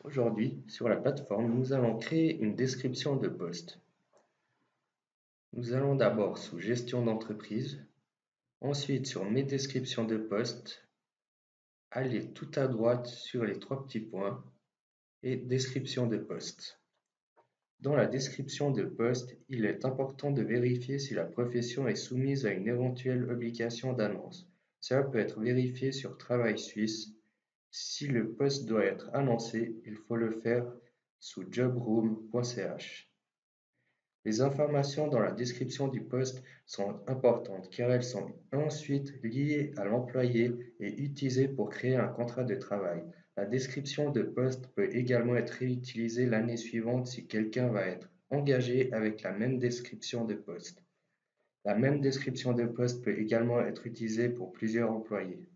Aujourd'hui, sur la plateforme, nous allons créer une description de poste. Nous allons d'abord sous Gestion d'entreprise, ensuite sur Mes descriptions de poste, aller tout à droite sur les trois petits points et Description de poste. Dans la description de poste, il est important de vérifier si la profession est soumise à une éventuelle obligation d'annonce. Cela peut être vérifié sur Travail Suisse. Si le poste doit être annoncé, il faut le faire sous jobroom.ch. Les informations dans la description du poste sont importantes car elles sont ensuite liées à l'employé et utilisées pour créer un contrat de travail. La description de poste peut également être réutilisée l'année suivante si quelqu'un va être engagé avec la même description de poste. La même description de poste peut également être utilisée pour plusieurs employés.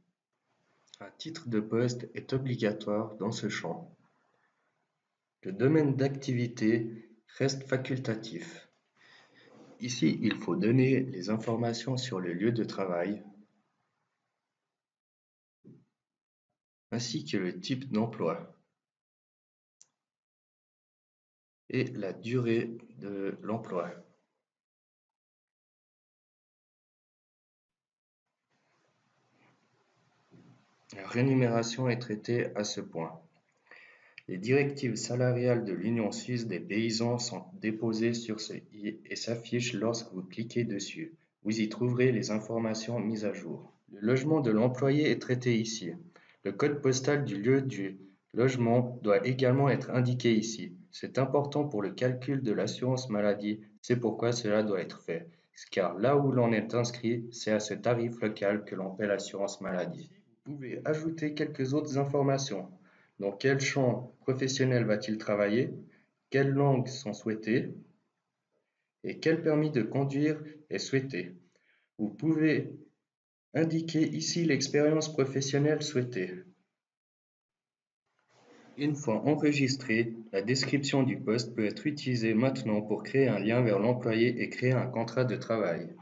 Un titre de poste est obligatoire dans ce champ. Le domaine d'activité reste facultatif. Ici, il faut donner les informations sur le lieu de travail, ainsi que le type d'emploi et la durée de l'emploi. La rémunération est traitée à ce point. Les directives salariales de l'Union suisse des paysans sont déposées sur ce i et s'affichent lorsque vous cliquez dessus. Vous y trouverez les informations mises à jour. Le logement de l'employé est traité ici. Le code postal du lieu du logement doit également être indiqué ici. C'est important pour le calcul de l'assurance maladie, c'est pourquoi cela doit être fait. Car là où l'on est inscrit, c'est à ce tarif local que l'on paie l'assurance maladie. Vous pouvez ajouter quelques autres informations. Dans quel champ professionnel va-t-il travailler? Quelles langues sont souhaitées? Et quel permis de conduire est souhaité? Vous pouvez indiquer ici l'expérience professionnelle souhaitée. Une fois enregistrée, la description du poste peut être utilisée maintenant pour créer un lien vers l'employé et créer un contrat de travail.